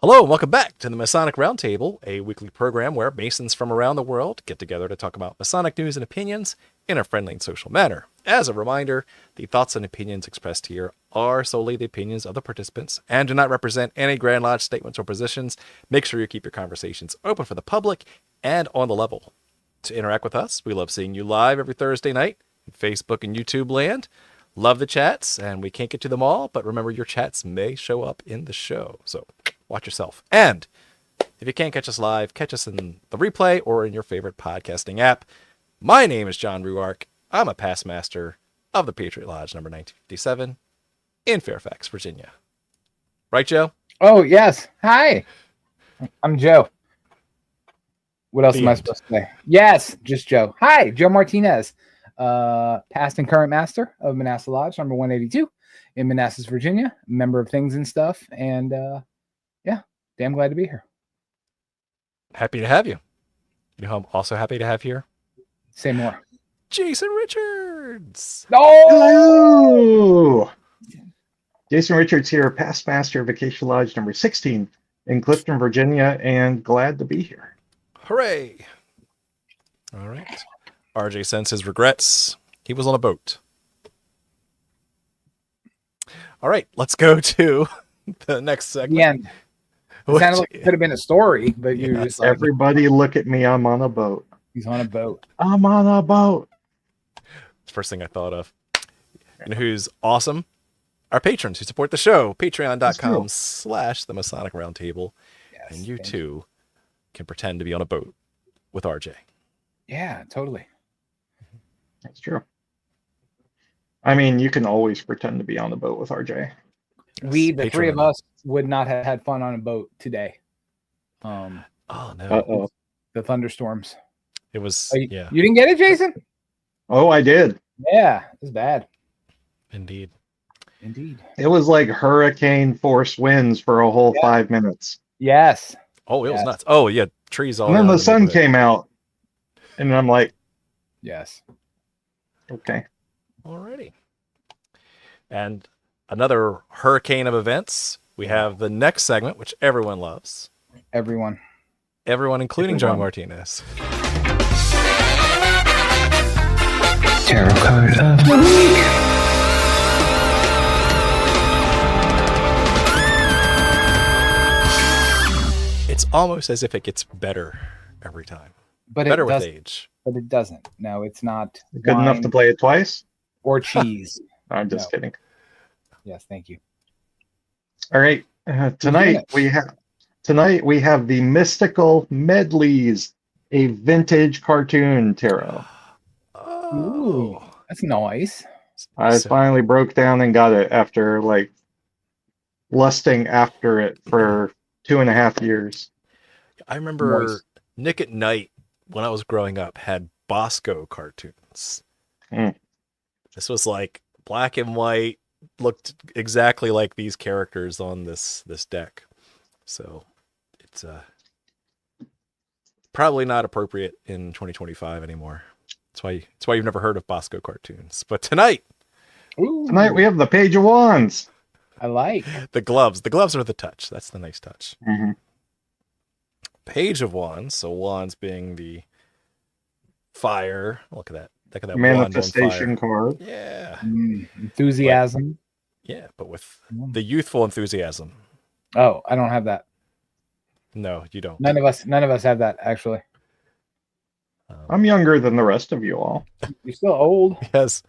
Hello, and welcome back to the Masonic Roundtable, a weekly program where Masons from around the world get together to talk about Masonic news and opinions in a friendly and social manner. As a reminder, the thoughts and opinions expressed here are solely the opinions of the participants and do not represent any Grand Lodge statements or positions. Make sure you keep your conversations open for the public and on the level. To interact with us, we love seeing you live every Thursday night in Facebook and YouTube land. Love the chats, and we can't get to them all, but remember your chats may show up in the show, so watch yourself. And if you can't catch us live, catch us in the replay or in your favorite podcasting app. My name is John Ruark. I'm a past master of the Patriot Lodge number 1957 in Fairfax, Virginia. Right, Joe? Oh, yes. Hi. I'm Joe. What else The am I end. supposed to say? Yes, just Joe. Hi, Joe Martinez. Past and current master of Manassas Lodge number 182 in Manassas, Virginia. Member of Things and Stuff. And yeah, damn glad to be here. Happy to have you. You know who I'm also happy to have here? Say more. Jason Richards. Oh! Hello! Jason Richards here, past master of Vacation Lodge number 16 in Clifton, Virginia, and glad to be here. Hooray. All right. RJ sends his regrets. He was on a boat. All right, let's go to the next segment. The end. It sounded like it could have been a story, but you're Yeah, just like, Everybody look at me, I'm on a boat. he's on a boat. I'm on a boat. First thing I thought of. You know who's awesome? Our patrons who support the show. Patreon.com/the Masonic Roundtable. Yes, And you thank too can pretend to be on a boat with RJ. Yeah, totally. That's true. I mean, you can always pretend to be on the boat with RJ. We, the three of Patreon. us, would not have had fun on a boat today. Oh no. Uh-oh. The thunderstorms. It was Oh, you yeah, didn't get it, Jason? Oh, I did. Yeah, it's bad. indeed. Indeed. It was like hurricane force winds for a whole 5 minutes. Yes. Oh, it was Yes. nuts. Oh yeah, trees all And then around the sun neighborhood. came out. And I'm like, Yes. okay. Alrighty. And another hurricane of events. We have the next segment, which everyone loves. Everyone. Everyone, including John Everyone. Martinez. Tarot card of the week. It's almost as if it gets better every time. But Better it with doesn't. age. But it doesn't. No, it's not Good enough to wine play it twice? or cheese. I'm just No. kidding. Yes, thank you. All right. Tonight we have the Mystical Medleys, a vintage cartoon tarot. Oh. That's nice. I So- finally broke down and got it after like lusting after it for 2.5 years. I remember Nice. Nick at Night when I was growing up had Bosco cartoons. Mm. This was like black and white, looked exactly like these characters on this deck. So it's probably not appropriate in 2025 anymore. That's why you've never heard of Bosco cartoons. But tonight, Ooh, Tonight we have the Page of Wands. I like. the gloves are the touch. That's the nice touch. Mhm. Page of Wands, so wands being the fire. Look at that. Look at that wand on Manifestation fire. card. Yeah. Enthusiasm. Yeah, but with the youthful enthusiasm. Oh, I don't have that. No, you don't. None of us have that, actually. I'm younger than the rest of you all. You're still old. Yes.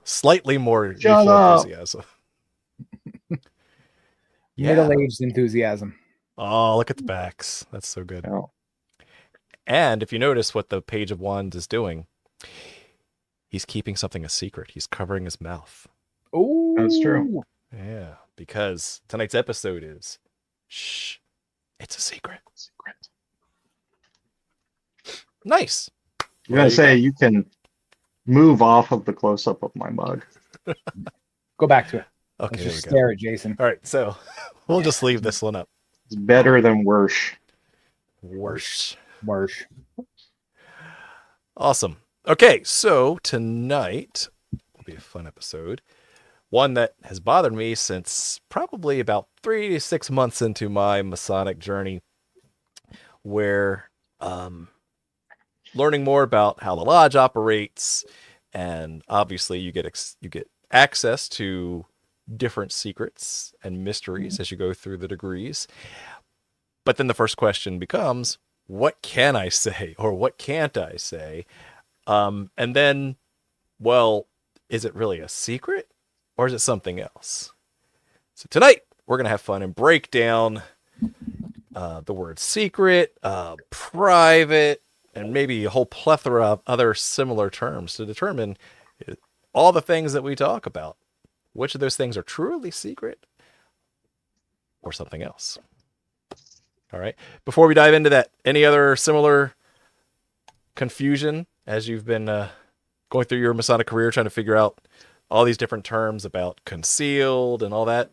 Slightly more Shut youthful up. enthusiasm. Middle-aged enthusiasm. Oh, look at the backs. That's so good. Oh, And if you notice what the Page of Wands is doing, he's keeping something a secret. He's covering his mouth. Oh, That's true. Yeah, because tonight's episode is shh. It's a secret. Nice. you're gonna say you can move off of the close-up of my mug. Go back to it. Okay, Let's there we just go. stare at Jason. All right, so we'll just leave this one up. It's better than worse. Worse. Worse. Awesome. Okay, so tonight will be a fun episode. one that has bothered me since probably about 3 to 6 months into my Masonic journey, where learning more about how the lodge operates, and obviously you get access to different secrets and mysteries as you go through the degrees. But then the first question becomes, what can I say or what can't I say? And then, well, is it really a secret or is it something else? So tonight we're going to have fun and break down the word secret, private, and maybe a whole plethora of other similar terms to determine all the things that we talk about. Which of those things are truly secret or something else? All right. Before we dive into that, any other similar confusion as you've been going through your Masonic career, trying to figure out all these different terms about concealed and all that?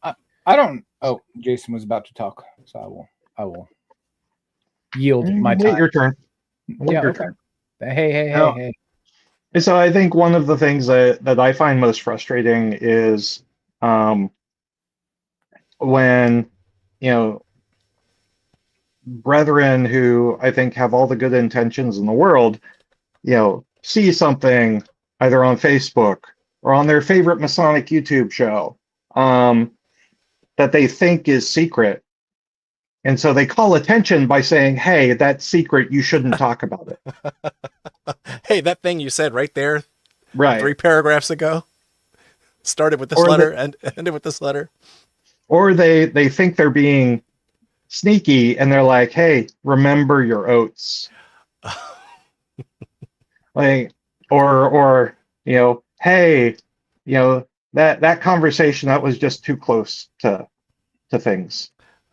I don't. Oh, Jason was about to talk, so I will yield my Wait time. your turn. Wait Yeah, your okay. turn. Hey. Now, And so I think one of the things that I find most frustrating is when, brethren who I think have all the good intentions in the world, see something either on Facebook or on their favorite Masonic YouTube show that they think is secret. And so they call attention by saying, hey, that's secret. You shouldn't talk about it. Hey, that thing you said right there, Right. 3 paragraphs ago, started with this Or letter and ended with this letter. Or they think they're being sneaky and they're like, hey, remember your oaths. Like, or hey, that conversation that was just too close to things.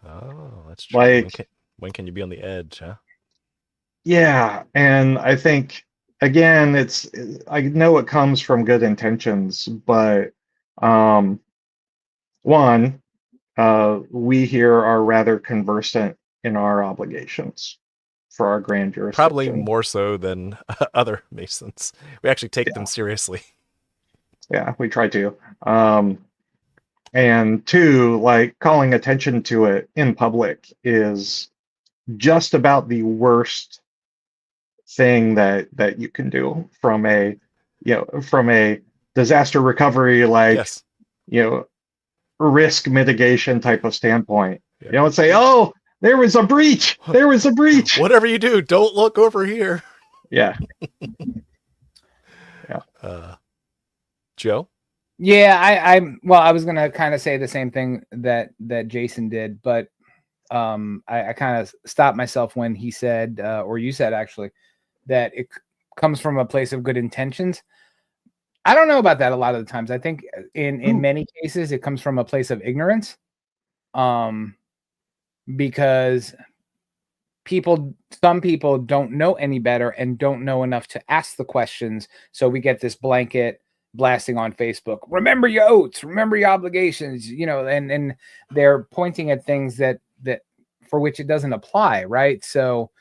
Oh, that's true. Like, when can you be on the edge, huh? yeah, and I think again, I know it comes from good intentions, but one, we here are rather conversant in our obligations for our grand jurisdiction. Probably more so than other Masons. We actually take them seriously. Yeah, we try to. And two, like calling attention to it in public is just about the worst thing that you can do from a disaster recovery, like, Yes. risk mitigation type of standpoint. Yeah. You don't say, oh, there was a breach. There was a breach. Whatever you do, don't look over here. Yeah. Yeah. Joe? Yeah, I was gonna kind of say the same thing that Jason did, but I kind of stopped myself when he said, or you said actually, that it comes from a place of good intentions. I don't know about that a lot of the times. I think in many cases it comes from a place of ignorance. Because some people don't know any better and don't know enough to ask the questions. So we get this blanket blasting on Facebook. Remember your oaths, remember your obligations, and they're pointing at things that for which it doesn't apply, right? So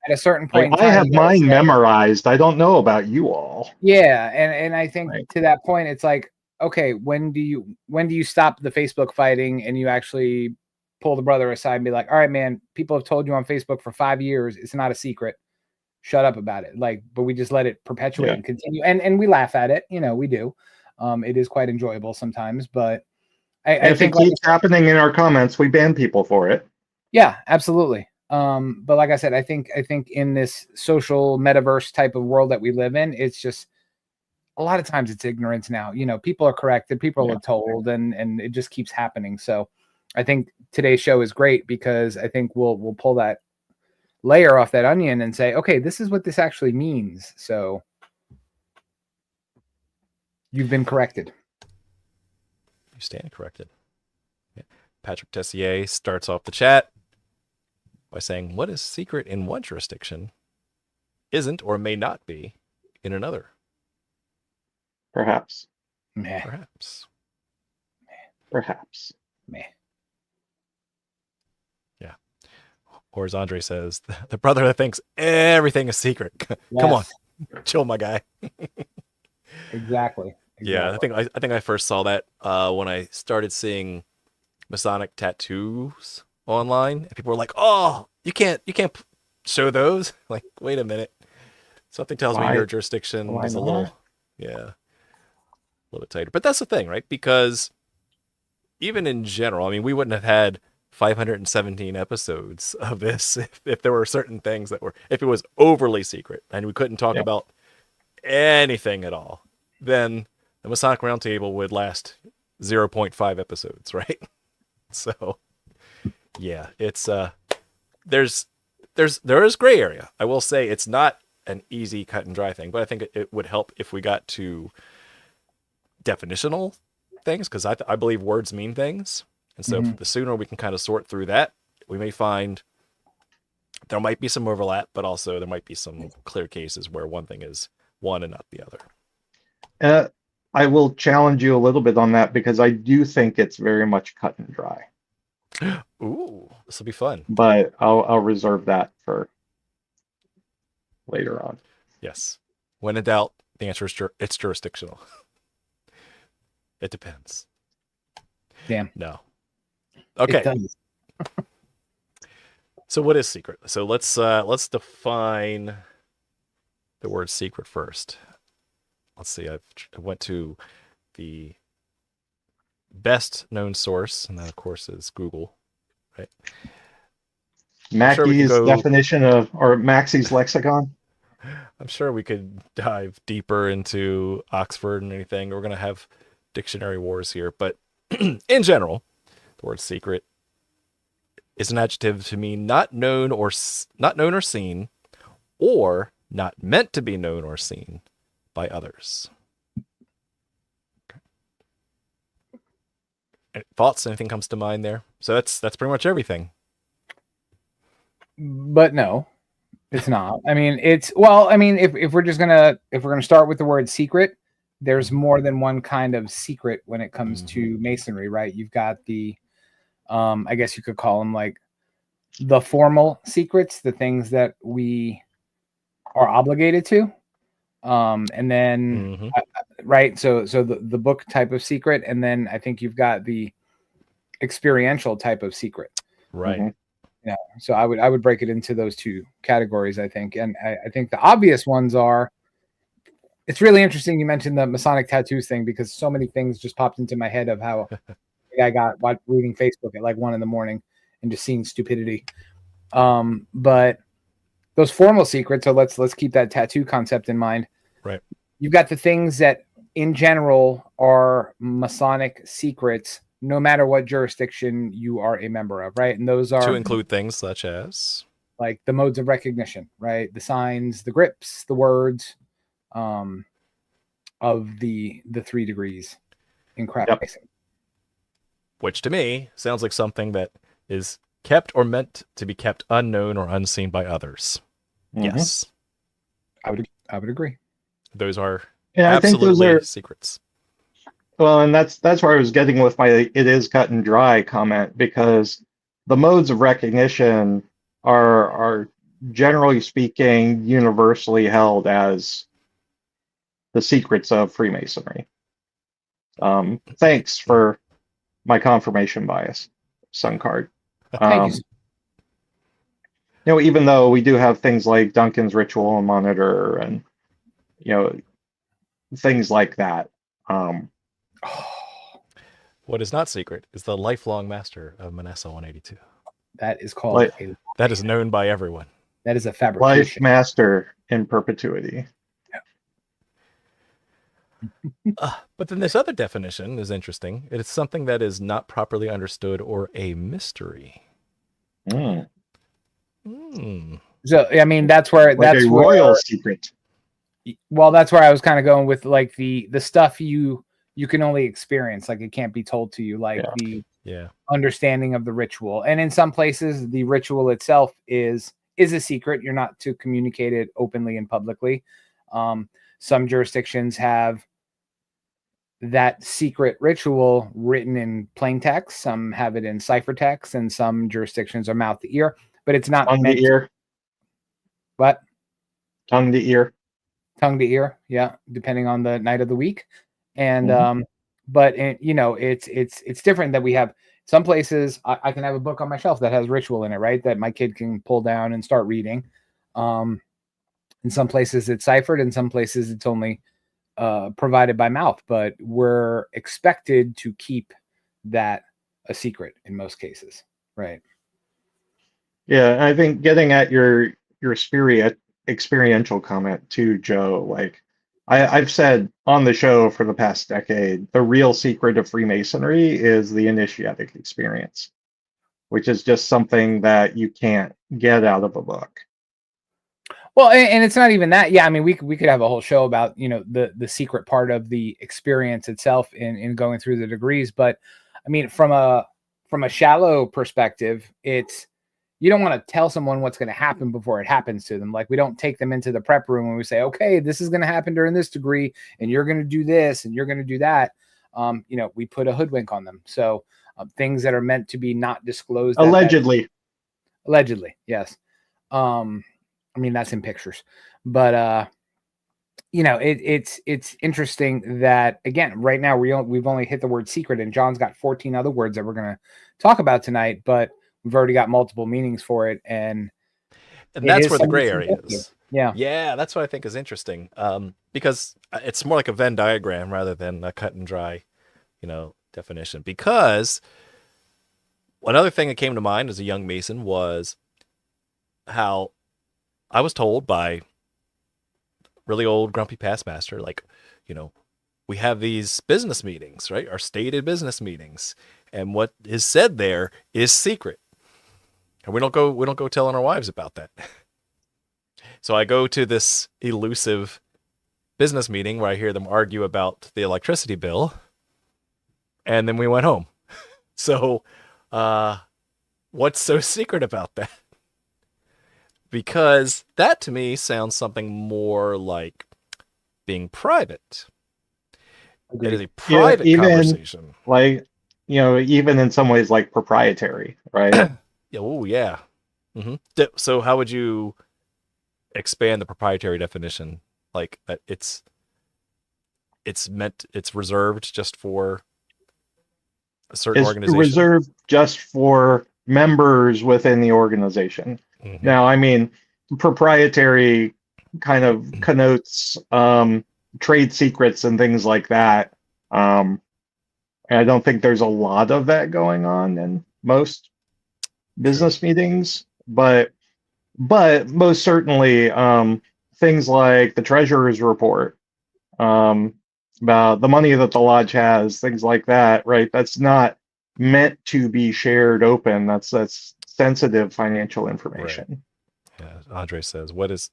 at a certain point, I have mine memorized. I don't know about you all. Yeah, and I think to that point, it's like, okay, when do you stop the Facebook fighting and you actually pull the brother aside and be like, all right, man, people have told you on Facebook for 5 years, it's not a secret. Shut up about it. Like, but we just let it perpetuate and continue. And we laugh at it. We do. It is quite enjoyable sometimes, but I think it keeps happening in our comments, we ban people for it. Yeah, absolutely. But like I said, I think in this social metaverse type of world that we live in, it's just a lot of times it's ignorance now. People are corrected, people are told, and it just keeps happening. So I think today's show is great because I think we'll pull that layer off that onion and say, okay, this is what this actually means. So you've been corrected. You stand corrected. Yeah. Patrick Tessier starts off the chat by saying, what is secret in one jurisdiction isn't or may not be in another? Perhaps. Meh. Perhaps. Perhaps. Meh. Yeah. Or as Andre says, the brother that thinks everything is secret. Come on. Chill, my guy. Exactly. Yeah, I Exactly. think I first saw that when I started seeing Masonic tattoos online, and people were like, "Oh, you can't show those." Like, wait a minute, something tells me Why? your jurisdiction Why is a not? a little bit tighter. But that's the thing, right? Because even in general, I mean, we wouldn't have had 517 episodes of this if there were certain things that were if it was overly secret and we couldn't talk Yeah. about anything at all. Then the Masonic Roundtable would last zero point 0.5 episodes, right? So yeah, it's there is gray area. I will say it's not an easy cut and dry thing, but I think it would help if we got to definitional things because I believe words mean things, and so Mhm. the sooner we can kind of sort through that, we may find there might be some overlap, but also there might be some clear cases where one thing is one and not the other. Uh, I will challenge you a little bit on that because I do think it's very much cut and dry. Ooh, this will be fun. But I'll reserve that for later on. Yes. When in doubt, the answer is it's jurisdictional. It depends. Damn. No. It Okay. does. So what is secret? So let's define the word secret first. Let's see. I went to the best known source, and that of course is Google, right? sure we could Mackey's go- definition of, or Maxey's lexicon. I'm sure we could dive deeper into Oxford and anything. We're gonna have dictionary wars here, but in general, the word secret is an adjective to mean not known or seen, or not meant to be known or seen by others. Okay. Any thoughts? Anything comes to mind there? So that's pretty much everything. But no, it's not. I mean, it's well, I mean, if we're gonna start with the word secret, there's more than one kind of secret when it comes to Masonry, right? You've got the I guess you could call them like the formal secrets, the things that we are obligated to. And then right, so the book type of secret, and then I think you've got the experiential type of secret. Right. Mhm. Yeah, so I would break it into those two categories, I think. And I think the obvious ones are, it's really interesting you mentioned the Masonic tattoos thing because so many things just popped into my head of how I got while reading Facebook at like 1 a.m. and just seeing stupidity. But those formal secrets, so let's keep that tattoo concept in mind. Right. You've got the things that in general are Masonic secrets, no matter what jurisdiction you are a member of, right? And those are To include things such as like the modes of recognition, right? The signs, the grips, the words, of the 3 degrees in craft Yep. racing. which to me sounds like something that is kept or meant to be kept unknown or unseen by others. Mhm. Yes. I would agree. Those are Yeah, I think those absolutely are secrets. well, and that's where I was getting with my "it is cut and dry" comment because the modes of recognition are generally speaking universally held as the secrets of Freemasonry. Thanks for my confirmation bias, Sun Card. Thank you. Even though we do have things like Duncan's Ritual and Monitor and things like that. What is not secret is the lifelong master of Manessa 182. That is called Like- That is known by everyone. that is a Life fabrication. Master in perpetuity. But then this other definition is interesting. It is something that is not properly understood or a mystery. Mm. So I mean that's where Like that's a where royal secret. well that's where I was kind of going with like the stuff you can only experience, like it can't be told to you, like Yeah. the Yeah. understanding of the ritual. And in some places the ritual itself is a secret. You're not to communicate it openly and publicly. Some jurisdictions have that secret ritual written in plain text, some have it in ciphertext, and some jurisdictions are mouth to ear, but it's not Tongue meant to ear. what Tongue to ear. tongue to ear, yeah, depending on the night of the week. And Mhm. but it's different that we have some places I can have a book on my shelf that has ritual in it, right? That my kid can pull down and start reading. In some places it's ciphered, in some places it's only provided by mouth, but we're expected to keep that a secret in most cases, right? Yeah, I think getting at your spirit experiential comment too, Joe, like I've said on the show for the past decade, the real secret of Freemasonry is the initiatic experience, which is just something that you can't get out of a book. Well, and it's not even that. Yeah, I mean, we could have a whole show about the secret part of the experience itself in going through the degrees. But I mean, from a shallow perspective, it's you don't want to tell someone what's going to happen before it happens to them. Like we don't take them into the prep room and we say, okay, this is going to happen during this degree, and you're going to do this and you're going to do that. We put a hoodwink on them. So things that are meant to be not disclosed Allegedly. allegedly, yes. I mean, that's in pictures, but it's interesting that again, right now we've only hit the word secret, and John's got 14 other words that we're going to talk about tonight, but we've already got multiple meanings for it, and it that's is where the something gray to area look into. is. Yeah, Yeah, that's what I think is interesting. Because it's more like a Venn diagram rather than a cut and dry, definition. Because another thing that came to mind as a young Mason was how I was told by really old grumpy past master, like, we have these business meetings, right? Our stated business meetings, and what is said there is secret, and we don't go telling our wives about that. So I go to this elusive business meeting where I hear them argue about the electricity bill, and then we went home. So, what's so secret about that? Because that to me sounds something more like being private. It is a Yeah, private even conversation. like, even in some ways like proprietary, right? Yeah. Oh, yeah. So, how would you expand the proprietary definition? Like that, it's reserved just for a certain Is organization. reserved just for members within the organization. Mm-hmm. Now, I mean, proprietary kind of connotes trade secrets and things like that. And I don't think there's a lot of that going on in most business meetings, but most certainly things like the treasurer's report, um, about the money that the lodge has, things like that, right? That's not meant to be shared open. That's sensitive financial information. Yeah, Andre says, what is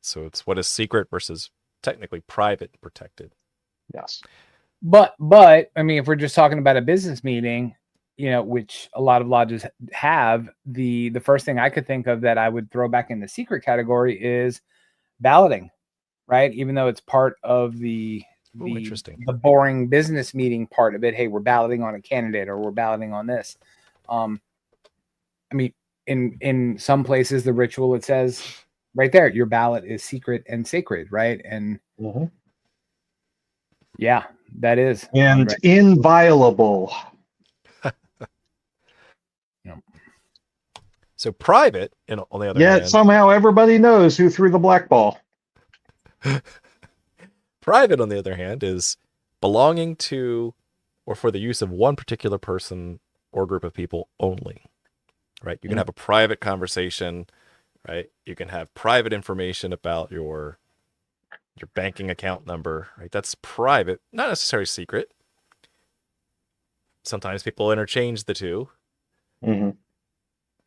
secret versus technically private and protected? Yes. but I mean, if we're just talking about a business meeting, which a lot of lodges have, the first thing I could think of that I would throw back in the secret category is balloting, right? Even though it's part of the Ooh, interesting. the boring business meeting part of it. Hey, we're balloting on a candidate, or we're balloting on this. I mean, in some places, the ritual, it says right there, your ballot is secret and sacred, right? And Mhm. yeah, that is And Andre. inviolable. So private, on the other Yet hand, somehow everybody knows who threw the black ball. private, on the other hand, is belonging to or for the use of one particular person or group of people only. Right? You can have a private conversation, right? You can have private information about your banking account number, right? That's private, not necessarily secret. Sometimes people interchange the two. Mm-hmm.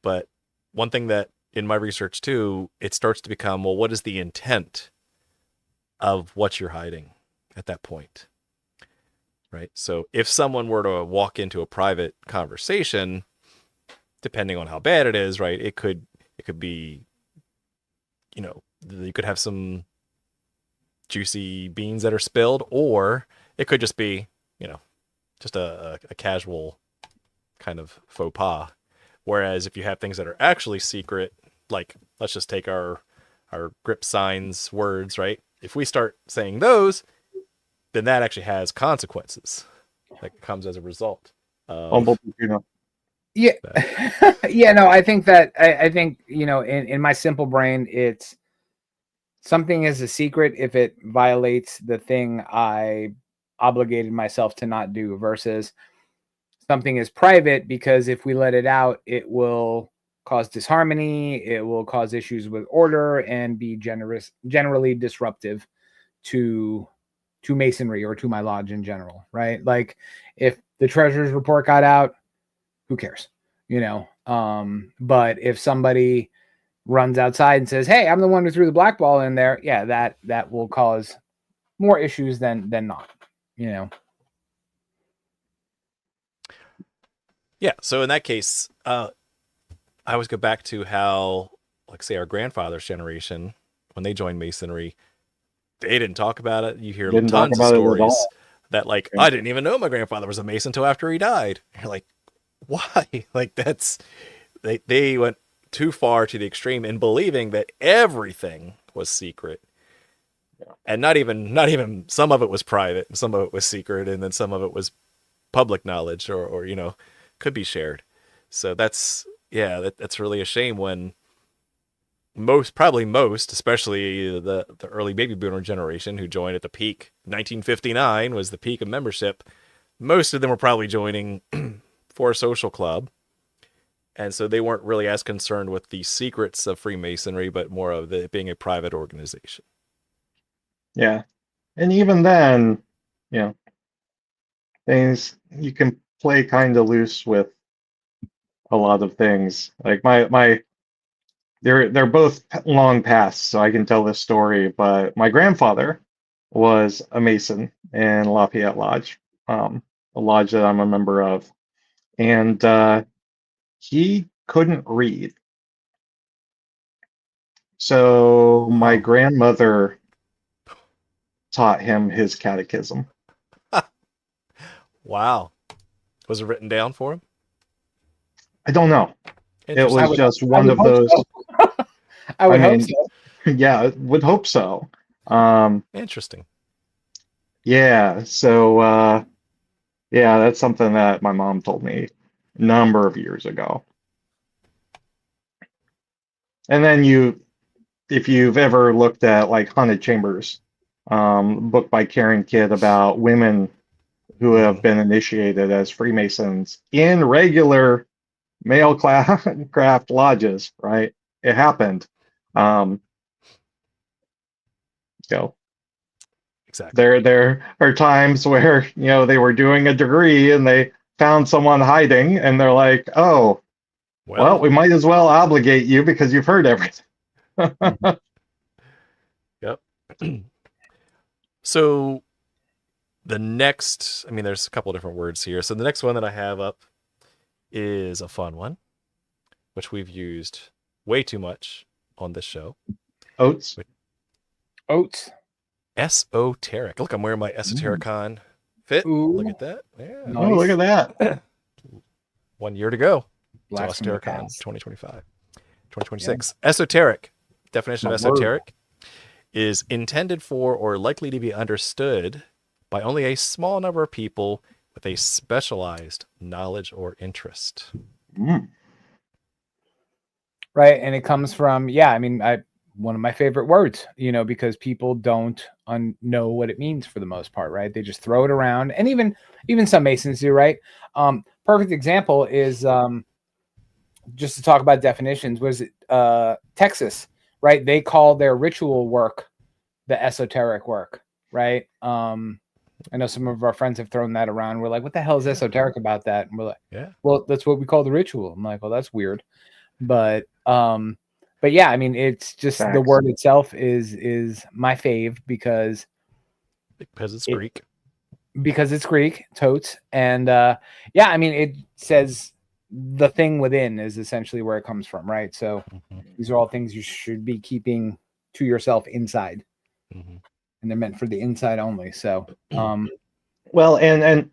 But one thing that in my research too, it starts to become, well, what is the intent of what you're hiding at that point? Right? So if someone were to walk into a private conversation, depending on how bad it is, right? It could be, you could have some juicy beans that are spilled, or it could just be, just a casual kind of faux pas. Whereas if you have things that are actually secret, like let's just take our grip signs words, right? If we start saying those, then that actually has consequences that comes as a result of Bumblebee, you know. Yeah. Yeah, no, I think that I think, you know, in my simple brain, it's something is a secret if it violates the thing I obligated myself to not do, versus something is private because if we let it out, it will cause disharmony, it will cause issues with order, and be generally disruptive to Masonry or to my lodge in general, right? Like if the treasurer's report got out, who cares, you know? But if somebody runs outside and says, "Hey, I'm the one who threw the black ball in there," yeah, that will cause more issues than not, you know. Yeah, so in that case, I always go back to how, like, say, our grandfather's generation, when they joined Masonry, they didn't talk about it. You hear Didn't talk tons of about it at stories all. that, like, Yeah. I didn't even know my grandfather was a Mason until after he died. And you're like, why? Like, that's they went too far to the extreme in believing that everything was secret. Yeah. And not even some of it was private, and some of it was secret, and then some of it was public knowledge or you know, could be shared. So that's really a shame when most, especially the early baby boomer generation who joined at the peak, 1959 was the peak of membership. Most of them were probably joining for a social club. And so they weren't really as concerned with the secrets of Freemasonry, but more of it being a private organization. Yeah. And even then, you know, things you can play kind of loose with a lot of things. Like they're both long past, so I can tell this story, but my grandfather was a Mason in Lafayette Lodge, a lodge that I'm a member of. And he couldn't read. So my grandmother taught him his catechism. Wow. Was it written down for him? I don't know. It Interesting. was just one of those. I would hope mean, so. Yeah, would hope so. Interesting. Yeah, so yeah, that's something that my mom told me a number of years ago. And then if you've ever looked at like Haunted Chambers, book by Karen Kidd about women who have been initiated as Freemasons in regular male craft lodges, right? It happened. So Exactly. there are times where, you know, they were doing a degree and they found someone hiding and they're like, oh, well, we might as well obligate you because you've heard everything. Yep. So the next, I mean, there's a couple of different words here. So the next one that I have up is a fun one, which we've used way too much on this show. Oats. Esoteric. Look, I'm wearing my Esotericon fit. Ooh. Look at that. Yeah. Nice. Oh, look at that. 1 year to go. Blast from the Esotericon past. 2025. 2026. Yeah. Esoteric. Definition of esoteric is intended for or likely to be understood by only a small number of people with a specialized knowledge or interest. Right. And it comes from, I mean, one of my favorite words, you know, because people don't know what it means for the most part, right? They just throw it around. And even some Masons do, right? Perfect example is just to talk about definitions, was it Texas, right? They call their ritual work the esoteric work, right? I know some of our friends have thrown that around. We're like, what the hell is esoteric about that? And we're like, yeah, well, that's what we call the ritual. I'm like, well, that's weird. But yeah, I mean, it's just the word itself is my fave because it's Greek. Because it's Greek, totes. And yeah, I mean, it says the thing within is essentially where it comes from, right? So these are all things you should be keeping to yourself inside. And they're meant for the inside only. So well, and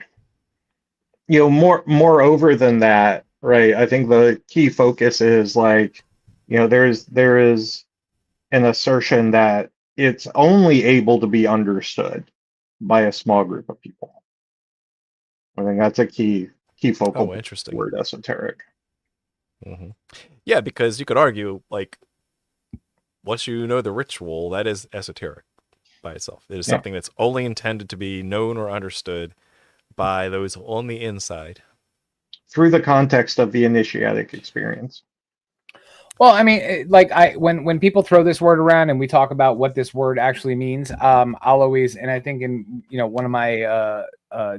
you know, moreover than that, right? I think the key focus is like, you know, there is an assertion that it's only able to be understood, by a small group of people. I think that's a key focal Oh, interesting. word, esoteric. Mm-hmm. Yeah, because you could argue, like, once you know the ritual, that is esoteric by itself. It is Yeah. something that's only intended to be known or understood by those on the inside. Through the context of the initiatic experience. Well, I mean, when people throw this word around and we talk about what this word actually means, I'll always, and I think in one of my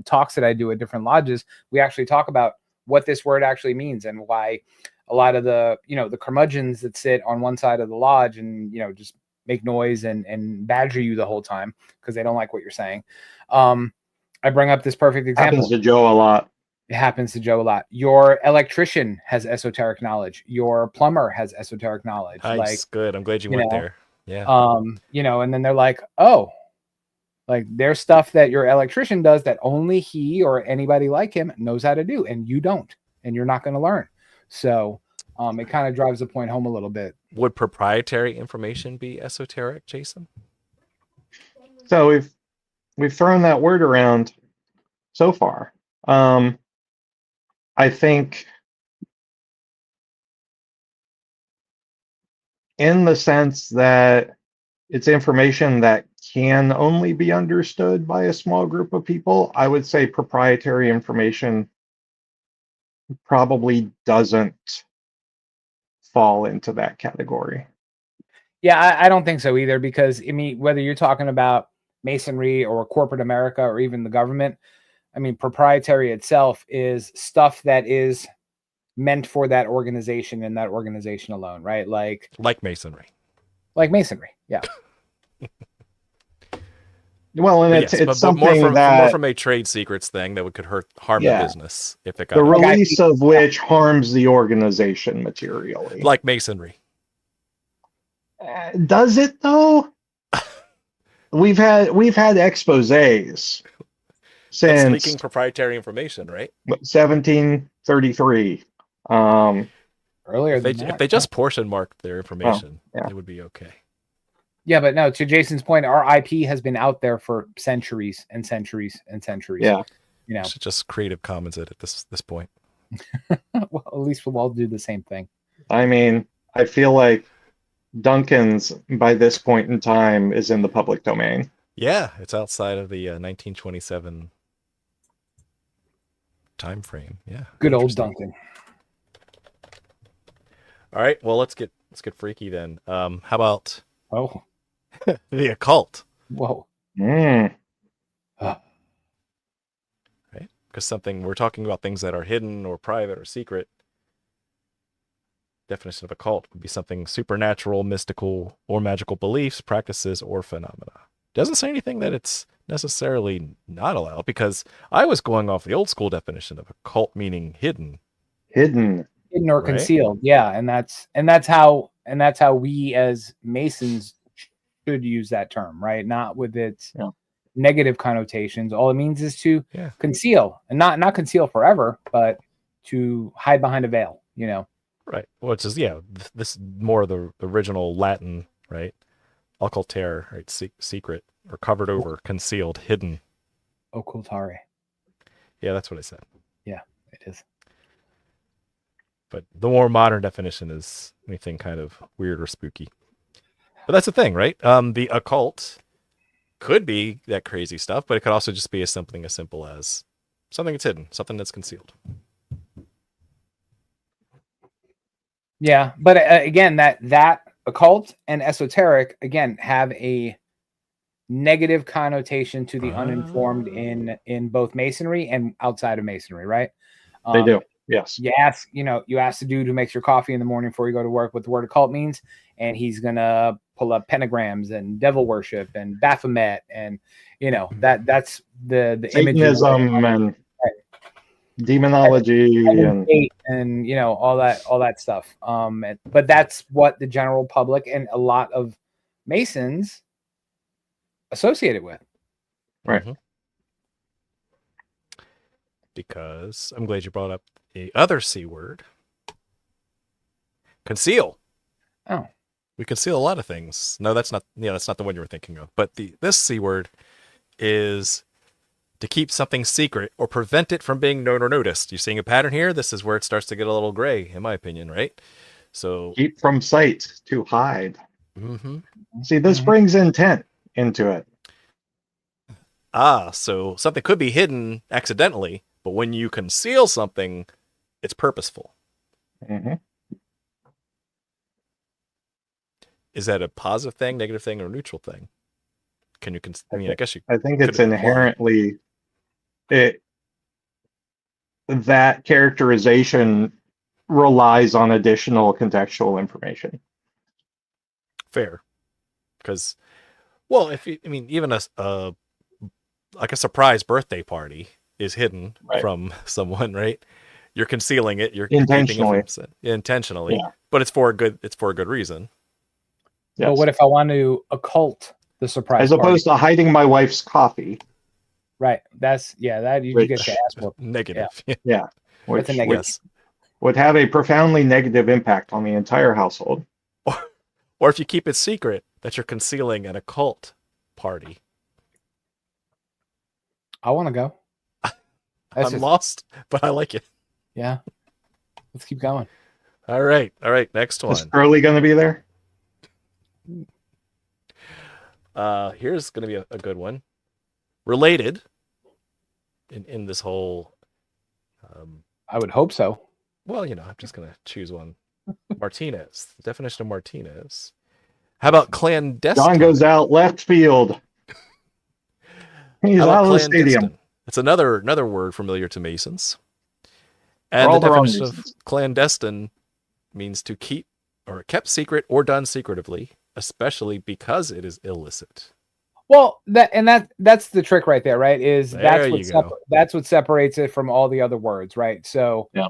talks that I do at different lodges, we actually talk about what this word actually means and why a lot of the the curmudgeons that sit on one side of the lodge and just make noise and badger you the whole time because they don't like what you're saying. I bring up this perfect example. Happens to Joe a lot. It happens to Joe a lot. Your electrician has esoteric knowledge. Your plumber has esoteric knowledge. Nice, Like, good. I'm glad you went there. Yeah. And then they're like, oh, like there's stuff that your electrician does that only he or anybody like him knows how to do, and you don't, and you're not going to learn. So it kind of drives the point home a little bit. Would proprietary information be esoteric, Jason? So we've thrown that word around so far. I think in the sense that it's information that can only be understood by a small group of people, I would say proprietary information probably doesn't fall into that category. Yeah, I don't think so either, because I mean, whether you're talking about Masonry or corporate America or even the government, I mean, proprietary itself is stuff that is meant for that organization and that organization alone, right? Like Masonry. Like Masonry, yeah. Well, and But it's but something more from a trade secrets thing that could harm the business if it got the release of which harms the organization materially. Like Masonry. Does it though? We've had exposés since leaking proprietary information, right? 1733. Earlier if they just portion marked their information, it would be okay. Yeah, but no, to Jason's point, our IP has been out there for centuries and centuries and centuries. Yeah. Should just Creative Commons it at this point. Well, at least we'll all do the same thing. I mean, I feel like Duncan's by this point in time is in the public domain. Yeah, it's outside of the 1927 time frame. Yeah. Good old Duncan. All right, well, let's get freaky then. How about the occult? Whoa. Right? Because we're talking about things that are hidden or private or secret. Definition of occult would be something supernatural, mystical, or magical beliefs, practices, or phenomena. Doesn't say anything that it's necessarily not allowed, because I was going off the old school definition of occult meaning hidden or concealed. Yeah, and that's how we as Masons should use that term, right? Not with its negative connotations. All it means is to conceal, and not conceal forever, but to hide behind a veil, Right. Which is, this more of the original Latin, right? Occultare, right? Secret, or covered over, concealed, hidden. Occultare. Yeah, that's what I said. Yeah, it is. But the more modern definition is anything kind of weird or spooky. But that's the thing, right? The occult could be that crazy stuff, but it could also just be something as simple as something that's hidden, something that's concealed. Yeah, but again, that occult and esoteric again have a negative connotation to the uninformed in both Masonry and outside of Masonry, right? They do. Yes. You ask the dude who makes your coffee in the morning before you go to work what the word occult means, and he's gonna pull up pentagrams and devil worship and Baphomet, and that's the Satanism and demonology and all that stuff. But that's what the general public and a lot of Masons associate it with. Right. Mm-hmm. Because I'm glad you brought up the other C word. Conceal. Oh. We conceal a lot of things. No, that's not the one you were thinking of. But this C word is to keep something secret or prevent it from being known or noticed. You seeing a pattern here? This is where it starts to get a little gray, in my opinion, right? So, Keep from sight, to hide. mhm. See, this brings intent into it. So something could be hidden accidentally, but when you conceal something, it's purposeful. Mhm. Is that a positive thing, negative thing, or neutral thing? Can you? I guess you. I think could it's imply. inherently that characterization relies on additional contextual information. Fair, because, well, if you, even a like a surprise birthday party is hidden Right. from someone, right? You're concealing it. You're keeping Intentionally. it from intentionally, Yeah. but it's for a good. It's for a good reason. But Yes. what if I want to occult the surprise As opposed to hiding my wife's coffee, Right. That's that you Which- get your ass whooped. Negative. which, That's a negative. Yes. would have a profoundly negative impact on the entire household. Or if you keep it secret that you're concealing an occult party. I want to go. I'm lost, but I like it. Yeah. Let's keep going. All right. Next Is one. Curly going to be there? Here's going to be a good one. Related in this whole. I would hope so. Well, I'm just going to choose one. Martinez. The definition of Martinez. How about clandestine? John goes out left field. He's How out about of the stadium. clandestine? It's another word familiar to Masons. For And all the the wrong definition of reasons. clandestine means to keep or kept secret or done secretively, especially because it is illicit. Well, that's the trick right there, right? There you go. That's what separates it from all the other words, right? So, Yeah.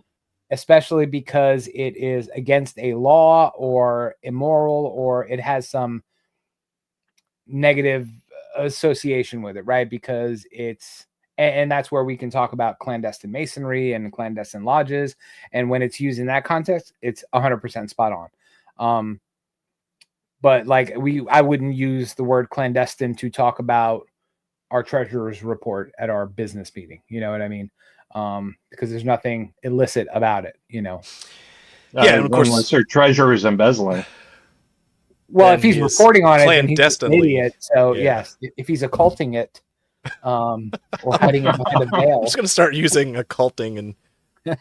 especially because it is against a law or immoral or it has some negative association with it, right? Because and that's where we can talk about clandestine masonry and clandestine lodges, and when it's used in that context, it's 100% spot on. But like I wouldn't use the word clandestine to talk about our treasurer's report at our business meeting. You know what I mean? Because there's nothing illicit about it. Yeah, and of course- unless their treasurer is embezzling. Well, Then if he's he is reporting on it, then he's an clandestinely- idiot. So yeah. yes, if he's occulting it, or hiding it behind a I'm veil, just going to start using occulting in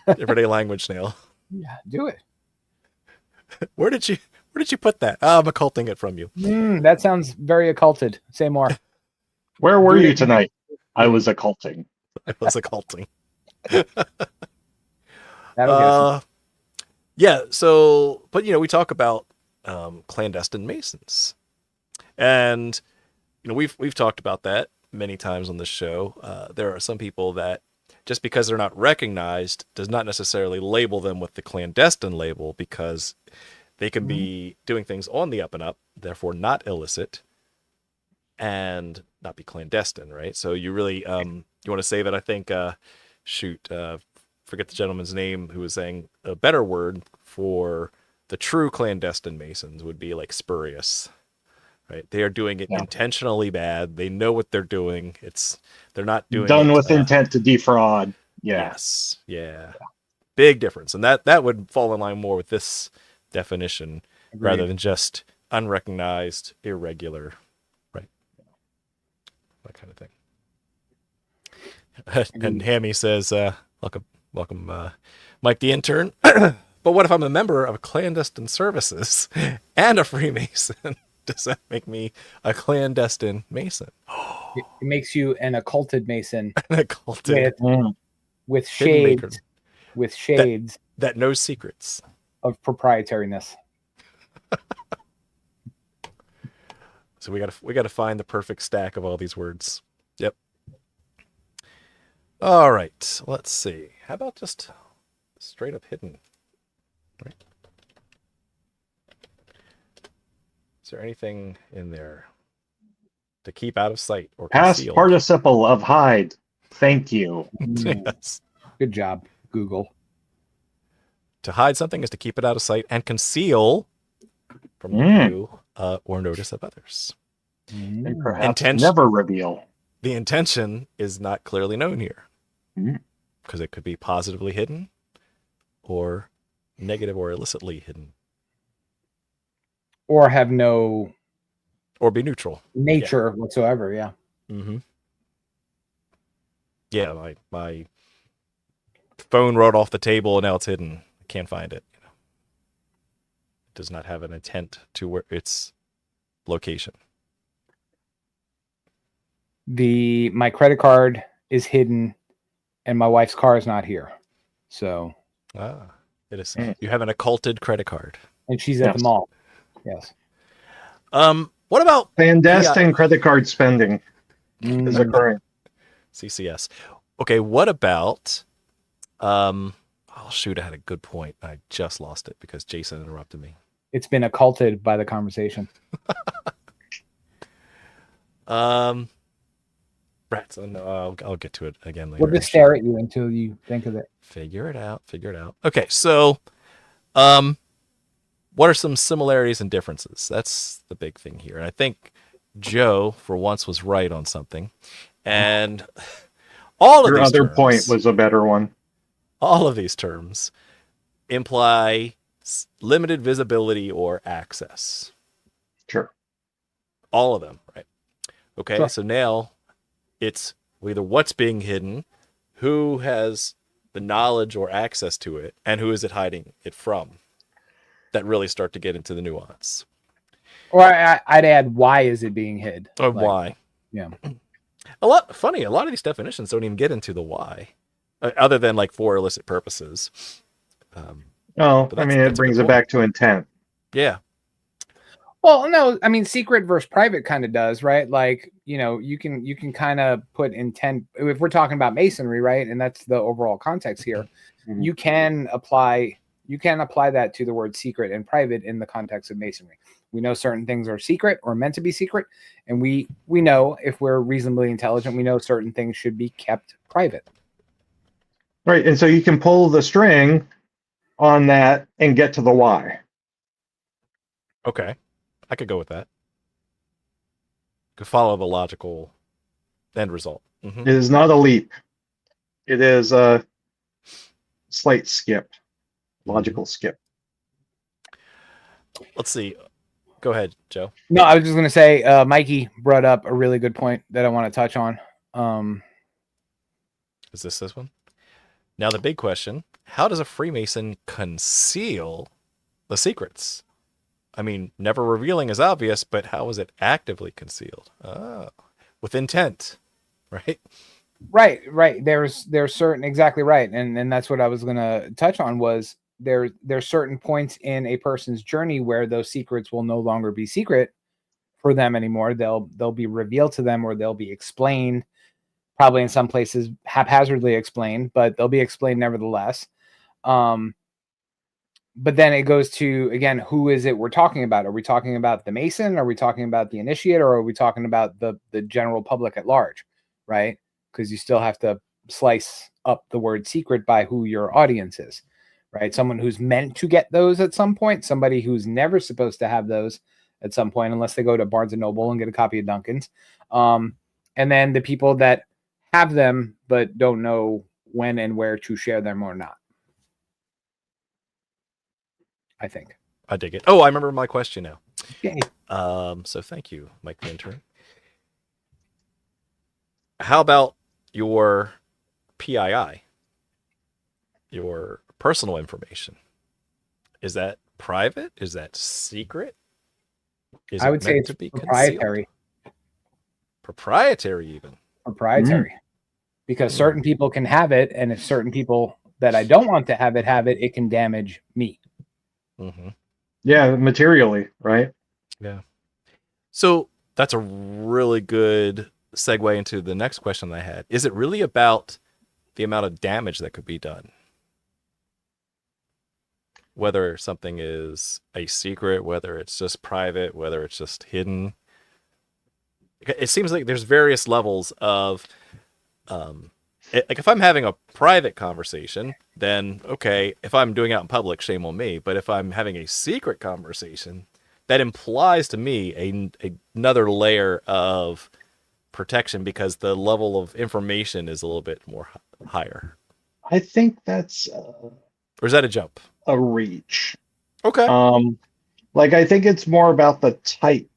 everyday language now. yeah, do it. Where did you put that? I'm occulting it from you. That sounds very occulted. Say more. Where were Do you it. tonight? I was occulting. I was occulting. That'll get us. Yeah. So, but we talk about clandestine Masons, and we've talked about that many times on this show. There are some people that just because they're not recognized does not necessarily label them with the clandestine label, because they can be doing things on the up and up, therefore not illicit, and not be clandestine, right? So you really you want to say that. I think forget the gentleman's name who was saying a better word for the true clandestine Masons would be like spurious, right? They are doing it intentionally bad. They know what they're doing. They're not doing Done it, with intent to defraud. Yeah. Yes. Yeah. Big difference. And that would fall in line more with this definition rather than just unrecognized, irregular, right? That kind of thing. And Hammy says, welcome, Mike the intern. But what if I'm a member of clandestine services and a Freemason? Does that make me a clandestine Mason? It makes you an occulted Mason An occulted with hidden maker shades that knows secrets. of proprietariness. So we gotta find the perfect stack of all these words. Yep. All right. Let's see. How about just straight up hidden? Right. Is there anything in there to keep out of sight or Past concealed? participle of hide. Thank you. Yes. Good job, Google. To hide something is to keep it out of sight and conceal from view or notice of others. And perhaps Intention- never reveal. the intention is not clearly known here. Mhm. Because it could be positively hidden or negative or illicitly hidden. Or have no Or be neutral. nature whatsoever. Yeah. Mm-hmm. Yeah, my phone rolled off the table and now it's hidden. I can't find it. It does not have an intent to where its location. My credit card is hidden and my wife's car is not here. So, It is. You have an occulted credit card. and she's at the Yes. mall. Yes. What about Clandestine credit card spending is Mm. occurring. CCS? Okay, what about oh shoot, I had a good point. I just lost it because Jason interrupted me. It's been occulted by the conversation. Rats. I'll get to it again later. We'll just stare at you until you think of it. Figure it out. Okay, so what are some similarities and differences? That's the big thing here. And I think Joe, for once, was right on something. And all of Your these other terms, point was a better one. all of these terms imply limited visibility or access. Sure. All of them, right? Okay, Sure. so now it's either what's being hidden, who has the knowledge or access to it, and who is it hiding it from, that really start to get into the nuance. Or I'd add, why is it being hid? Or Like, why. Yeah. A lot of these definitions don't even get into the why, other than like for illicit purposes. Oh, But I that's- mean, that's it a brings good it back to intent. Yeah. Well, no, I mean, secret versus private kind of does, right? Like, you can kind of put intent if we're talking about masonry, right? And that's the overall context here. Mhm. You can apply that to the word secret and private in the context of masonry. We know certain things are secret or meant to be secret, and we know, if we're reasonably intelligent, we know certain things should be kept private. Right. And so you can pull the string on that and get to the why. Okay. I could go with that. Could follow the logical end result. Mhm. It is not a leap. It is a slight skip, logical skip. Let's see. Go ahead, Joe. No, I was just going to say, Mikey brought up a really good point that I want to touch on. Is this one? Now the big question, how does a Freemason conceal the secrets? I mean, never revealing is obvious, but how is it actively concealed? Oh, with intent, right? Right. There's certain, exactly right. And that's what I was going to touch on was there's certain points in a person's journey where those secrets will no longer be secret for them anymore. They'll be revealed to them, or they'll be explained, probably in some places haphazardly explained, but they'll be explained nevertheless. But then it goes to, again, who is it we're talking about? Are we talking about the Mason? Are we talking about the initiate? Or are we talking about the general public at large, right? Because you still have to slice up the word secret by who your audience is, right? Someone who's meant to get those at some point, somebody who's never supposed to have those at some point, unless they go to Barnes & Noble and get a copy of Duncan's. And then the people that have them but don't know when and where to share them or not. I think. I dig it. Oh, I remember my question now. Yay. So thank you, Mike the intern. How about your PII, your personal information? Is that private? Is that secret? Is I would say meant it's to be proprietary. concealed? Proprietary, even. Proprietary. Because certain people can have it, and if certain people that I don't want to have it, it can damage me. Mm-hmm. Yeah, materially, right? Yeah. So that's a really good segue into the next question I had. Is it really about the amount of damage that could be done? Whether something is a secret, whether it's just private, whether it's just hidden. It seems like there's various levels of, like if I'm having a private conversation, then okay, if I'm doing it out in public, shame on me. But if I'm having a secret conversation, that implies to me another layer of protection because the level of information is a little bit more higher. I think that's Or is that a jump? a reach. Okay. Like I think it's more about the type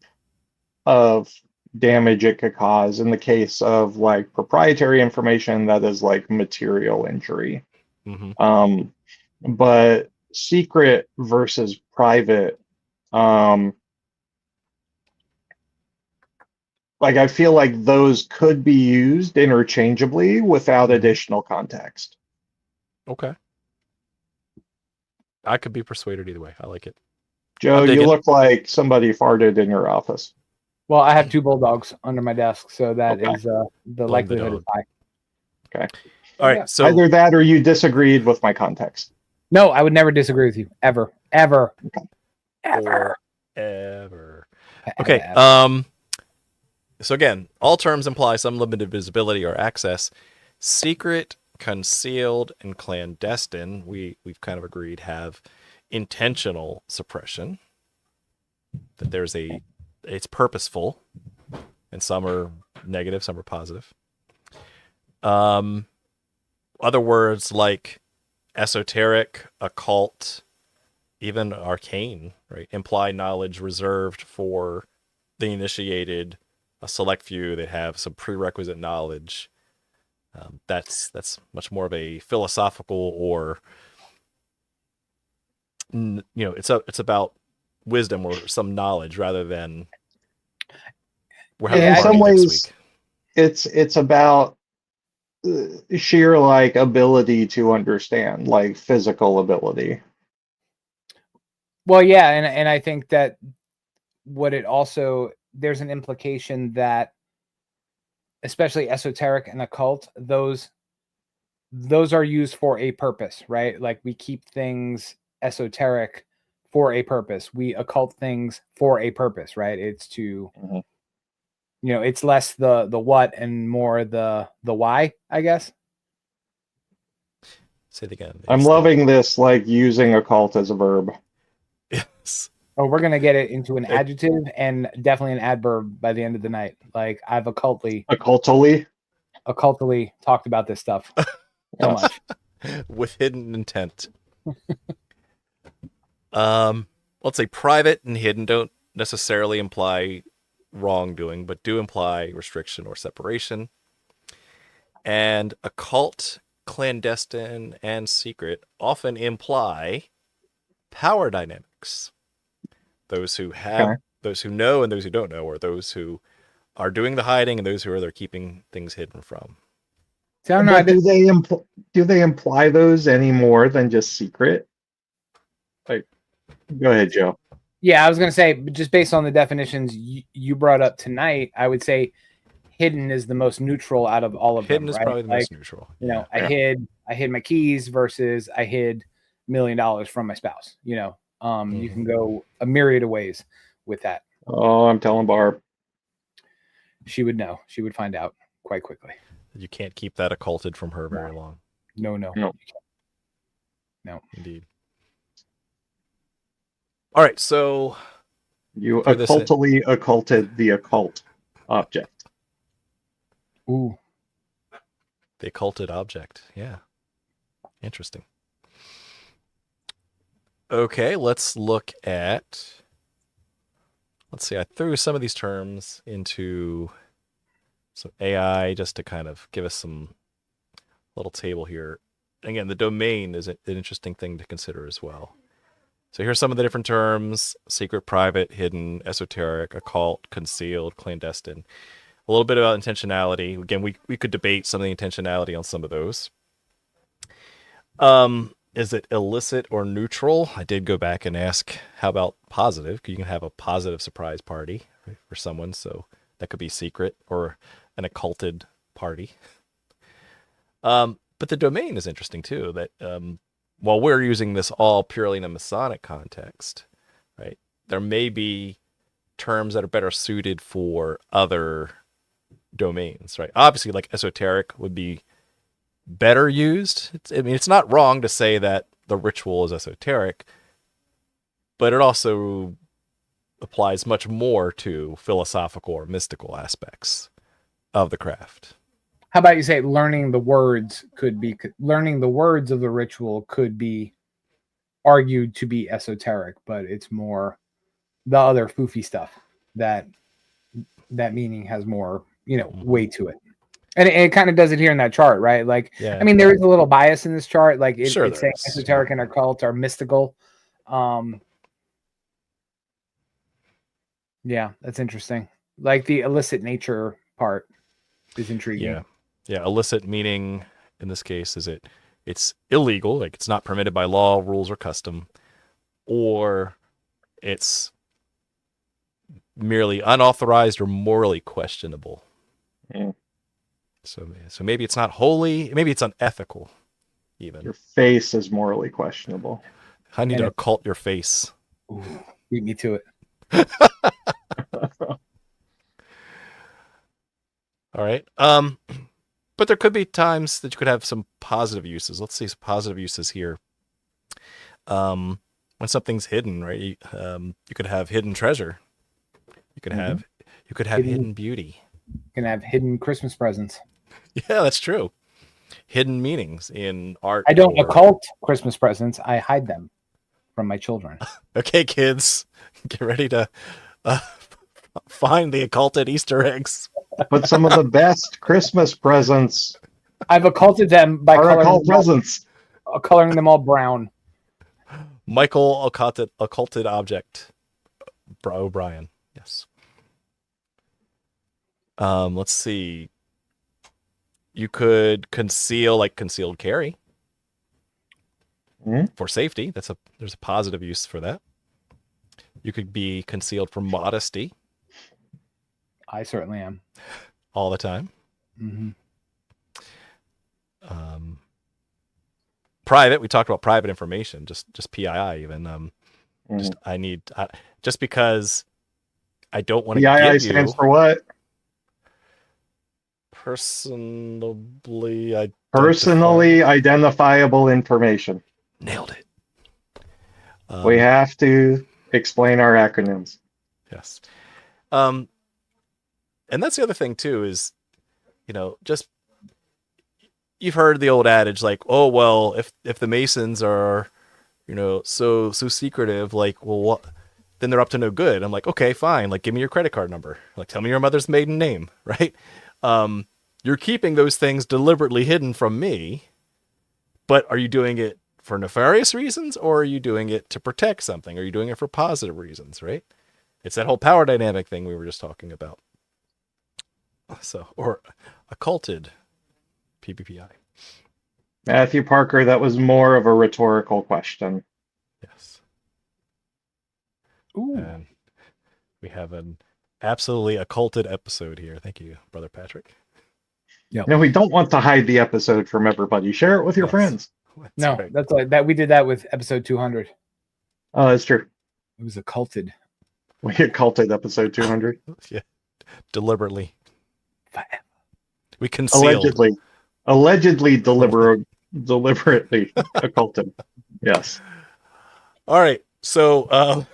of damage it could cause in the case of like proprietary information that is like material injury. Mm-hmm. But secret versus private, like I feel like those could be used interchangeably without additional context. Okay. I could be persuaded either way. I like it. Joe, I'm you digging. look like somebody farted in your office. Well, I have 2 bulldogs under my desk, so that Okay. is the the likelihood is dog. high. Okay. All right. Yeah. So Either that or you disagreed with my context. No, I would never disagree with you. Ever. Ever. Ever. forever. Okay. Ever. So again, all terms imply some limited visibility or access. Secret, concealed, and clandestine, we've kind of agreed, have intentional suppression. That it's purposeful, and some are negative, some are positive. Other words like esoteric, occult, even arcane, right, imply knowledge reserved for the initiated, a select few that have some prerequisite knowledge. That's much more of a philosophical or it's about wisdom or some knowledge rather than we're having In a some party next ways, week. it's about sheer like ability to understand, like physical ability. Well, yeah, and I think that there's an implication that especially esoteric and occult, those are used for a purpose, right? Like we keep things esoteric for a purpose. We occult things for a purpose, right? It's to it's less the what and more the why, I guess. Say it again. I'm loving this, like using occult as a verb. Yes. Oh, we're gonna get it into an adjective and definitely an adverb by the end of the night. Like I've occultly talked about this stuff so much. With hidden intent. Let's say private and hidden don't necessarily imply wrongdoing, but do imply restriction or separation. And occult, clandestine, and secret often imply power dynamics. Those who have, those who know, and those who don't know, or those who are doing the hiding and those who are there keeping things hidden from. So, no, but do they imply those any more than just secret? Like, go ahead, Joe. Yeah, I was going to say, just based on the definitions you brought up tonight, I would say hidden is the most neutral out of all of hidden them. Hidden is right? probably the most neutral. You know, I hid my keys versus I hid $1 million from my spouse. You know, you can go a myriad of ways with that. Oh, I'm telling Barb. She would know. She would find out quite quickly. You can't keep that occulted from her very long. No. Indeed. All right, so you occultly occulted the occult object. Ooh. The occulted object. Yeah. Interesting. Okay, let's look at... Let's see, I threw some of these terms into some AI just to kind of give us some little table here. Again, the domain is an interesting thing to consider as well. So here's some of the different terms: secret, private, hidden, esoteric, occult, concealed, clandestine. A little bit about intentionality. Again, we could debate some of the intentionality on some of those. Is it illicit or neutral? I did go back and ask, how about positive? You can have a positive surprise party for someone, so that could be secret or an occulted party. But the domain is interesting too, that while we're using this all purely in a Masonic context, right, there may be terms that are better suited for other domains, right? Obviously, like esoteric would be better used. It's not wrong to say that the ritual is esoteric, but it also applies much more to philosophical or mystical aspects of the craft. How about you say learning the words of the ritual could be argued to be esoteric, but it's more the other foofy stuff that meaning has more, weight to it. And it kind of does it here in that chart, right? Like, Yeah. I mean, there is a little bias in this chart. Like it's Sure saying is. esoteric and occult are mystical. Yeah, that's interesting. Like the illicit nature part is intriguing. Yeah. Illicit meaning in this case is it's illegal, like it's not permitted by law, rules, or custom, or it's merely unauthorized or morally questionable. Yeah. So maybe it's not holy, maybe it's unethical even. Your face is morally questionable. I need to occult your face. Ooh, beat me to it. All right. But there could be times that you could have some positive uses. Let's see some positive uses here. When something's hidden, right? You could have hidden treasure. You could have hidden beauty. You can have hidden Christmas presents. Yeah, that's true. Hidden meanings in art. I don't occult Christmas presents. I hide them from my children. Okay, kids, get ready to find the occulted Easter eggs. But some of the best Christmas presents I've occulted them by are occult presents. Coloring them all brown. Michael occulted object. O'Brien. Yes. Let's see. You could conceal, like concealed carry for safety. There's a positive use for that. You could be concealed for modesty. I certainly am. All the time. Mm-hmm. Private. We talked about private information, just PII even. Just because I don't want to PII give stands you for what? Personally identifiable information. Nailed it. We have to explain our acronyms. Yes. And that's the other thing too is, just you've heard the old adage like, oh well, if the Masons are, so secretive, like, well, what? Then they're up to no good. I'm like, okay, fine. Like, give me your credit card number. Like, tell me your mother's maiden name, right? You're keeping those things deliberately hidden from me, but are you doing it for nefarious reasons, or are you doing it to protect something? Are you doing it for positive reasons, right? It's that whole power dynamic thing we were just talking about. So, or occulted PPPI. Matthew Parker, that was more of a rhetorical question. Yes. Ooh. And we have an absolutely occulted episode here. Thank you, Brother Patrick. Yep. No, we don't want to hide the episode from everybody. Share it with your friends. That's right. That's like that. We did that with episode 200. Oh, that's true. It was occulted. We occulted episode 200. Yeah, deliberately. Forever. We concealed. Allegedly deliberately occulted. Yes. All right. So,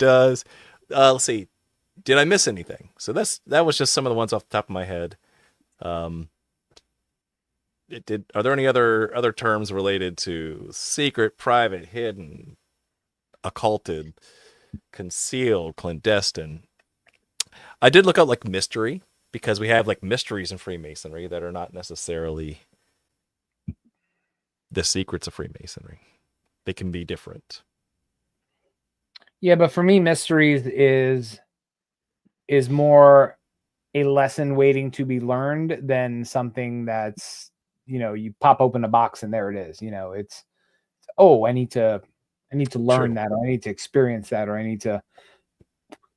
let's see. Did I miss anything? So that was just some of the ones off the top of my head. Are there any other terms related to secret, private, hidden, occulted, concealed, clandestine? I did look up like mystery, because we have like mysteries in Freemasonry that are not necessarily the secrets of Freemasonry. They can be different. Yeah, but for me, mysteries is more a lesson waiting to be learned than something that's, you pop open a box and there it is. It's, oh, I need to learn that, or I need to experience that, or I need to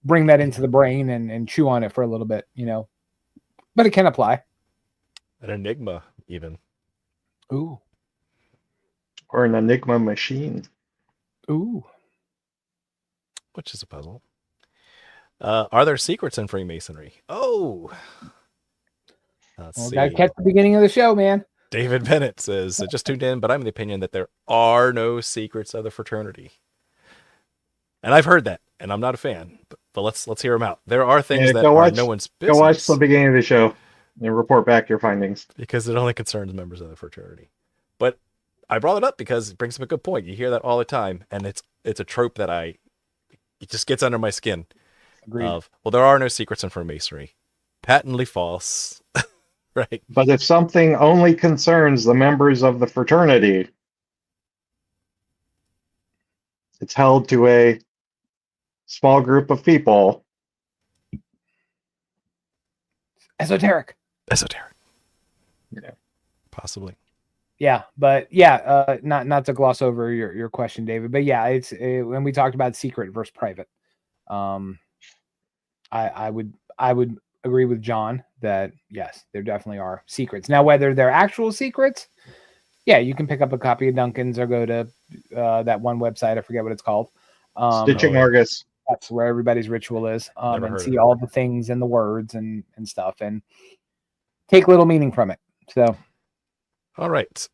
bring that into the brain and chew on it for a little bit, but it can apply. An enigma even. Ooh. Or an enigma machine. Ooh. Which is a puzzle. Are there secrets in Freemasonry? Oh. Let's see. Gotta catch the beginning of the show, man. David Bennett says, I just tuned in, but I'm of the opinion that there are no secrets of the fraternity. And I've heard that, and I'm not a fan. But let's hear them out. There are things that are no one's business. Go watch the beginning of the show. And report back your findings. because it only concerns members of the fraternity. But I brought it up because it brings up a good point. You hear that all the time, and it's a trope that it just gets under my skin. Agreed. Of, well, there are no secrets in Freemasonry. Patently false. Right. But if something only concerns the members of the fraternity, it's held to a small group of people. Esoteric. Esoteric. Yeah. Possibly. Yeah, but yeah, not to gloss over your question, David, but yeah, it's when we talked about secret versus private. I would agree with John that yes, there definitely are secrets. Now, whether they're actual secrets, yeah, you can pick up a copy of Duncan's or go to that one website. I forget what it's called. Stitching Argus. That's where everybody's ritual is, Never and heard see of it. all the things and the words and stuff, and take little meaning from it. So, All right.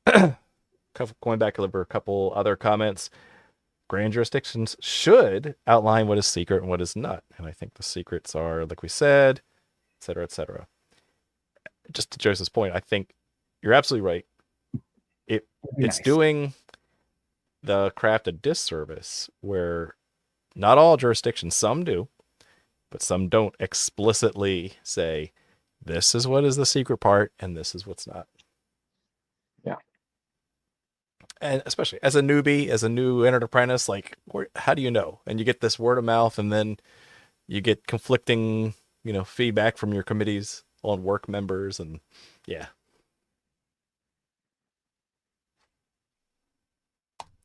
Going back over a couple other comments. Grand jurisdictions should outline what is secret and what is not. And I think the secrets are, like we said, et cetera, et cetera. Just to Joseph's point, I think you're absolutely right. It's nice. doing the craft a disservice where not all jurisdictions, some do, but some don't explicitly say, this is what is the secret part and this is what's not. Yeah. And especially as a newbie, as a new entered apprentice, like, how do you know? And you get this word of mouth, and then you get conflicting, feedback from your committees on work members, and yeah.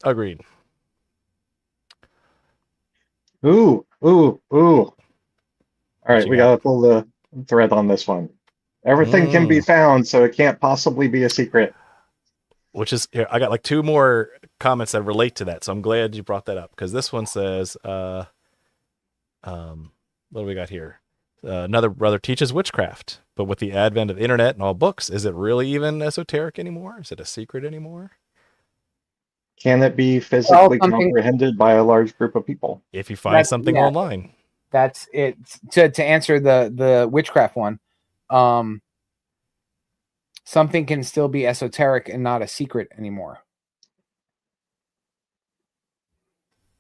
Agreed. Ooh. All right, you we got? gotta pull the thread on this one. Everything can be found, so it can't possibly be a secret. Which is, here, I got like two more comments that relate to that, so I'm glad you brought that up, because this one says, what do we got here? Another brother teaches witchcraft, but with the advent of the internet and all books, is it really even esoteric anymore? Is it a secret anymore? Can it be physically something- comprehended by a large group of people? If you find something online. That's it. To answer the witchcraft one, something can still be esoteric and not a secret anymore.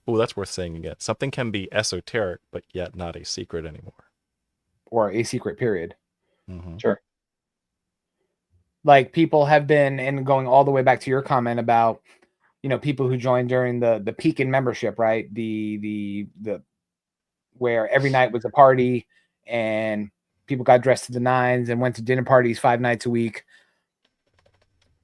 Oh, that's worth saying again. Something can be esoteric, but yet not a secret anymore. Or a secret, period. Mm-hmm. Sure. Like people have been, and going all the way back to your comment about, people who joined during the peak in membership, right? The where every night was a party and people got dressed to the nines and went to dinner parties 5 nights a week.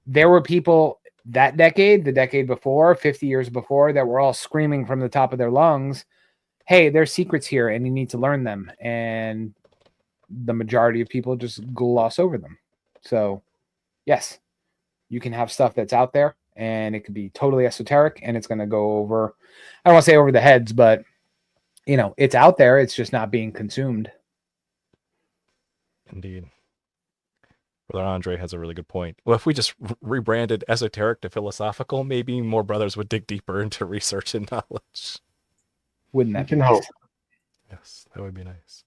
There were people that decade, the decade before, 50 years before, that were all screaming from the top of their lungs, hey, there's secrets here and you need to learn them. And the majority of people just gloss over them. So yes, you can have stuff that's out there and it could be totally esoteric and it's going to go over, I don't want to say over the heads, but it's out there. It's just not being consumed. Indeed. Brother Andre has a really good point. Well, if we just rebranded esoteric to philosophical, maybe more brothers would dig deeper into research and knowledge. Wouldn't that You be can nice? hope. Yes, that would be nice.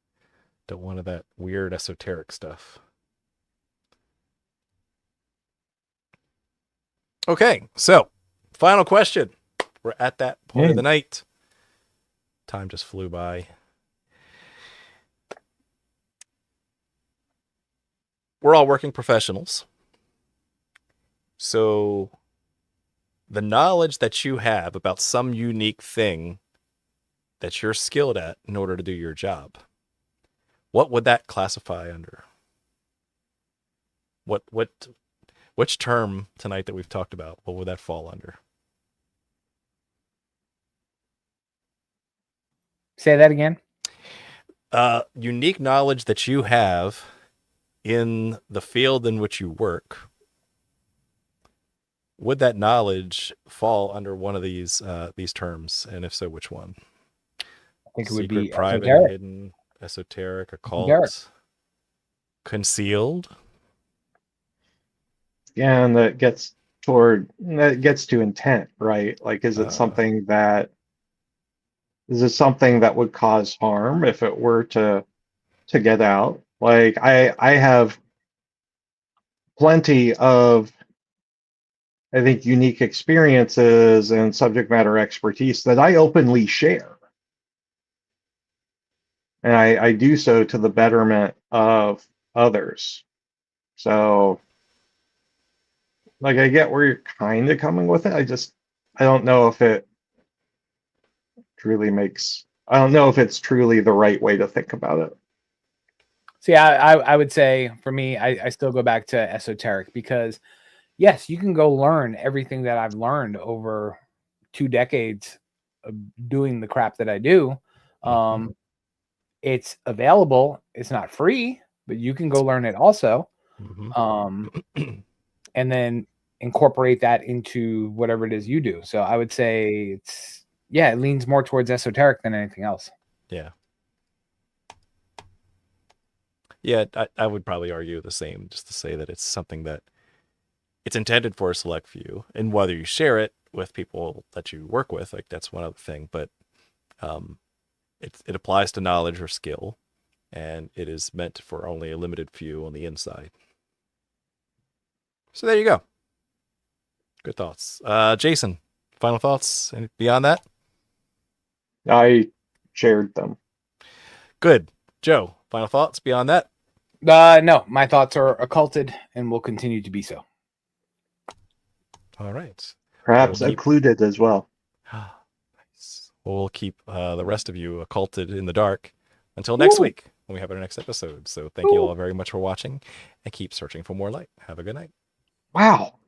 Don't want of that weird esoteric stuff. Okay, so final question. We're at that point of the night. Time just flew by. We're all working professionals. So the knowledge that you have about some unique thing that you're skilled at in order to do your job, what would that classify under? Which term tonight that we've talked about, what would that fall under? Say that again. Unique knowledge that you have in the field in which you work. Would that knowledge fall under one of these terms? And if so, which one? I think it Secret, would be private, esoteric. hidden, esoteric, occult, Esoteric. concealed. Yeah, and that gets to intent, right? Like, is it something that would cause harm if it were to get out? Like, I have plenty of, I think, unique experiences and subject matter expertise that I openly share. And I do so to the betterment of others. So, like, I get where you're kind of coming with it. I don't know if it truly I don't know if it's truly the right way to think about it. So yeah, I would say for me, I still go back to esoteric because yes, you can go learn everything that I've learned over 2 decades of doing the crap that I do. It's available. It's not free, but you can go learn it also. And then incorporate that into whatever it is you do. So I would say it leans more towards esoteric than anything else. Yeah. Yeah, I would probably argue the same, just to say that it's something that it's intended for a select few, and whether you share it with people that you work with, like that's one other thing, but it applies to knowledge or skill, and it is meant for only a limited few on the inside. So there you go. Good thoughts. Jason, final thoughts and beyond that? I shared them. Good. Joe, final thoughts beyond that? No, my thoughts are occulted and will continue to be so. All right. Perhaps occluded as well. Nice. We'll keep the rest of you occulted in the dark until next week when we have our next episode. So thank you all very much for watching, and keep searching for more light. Have a good night. Wow.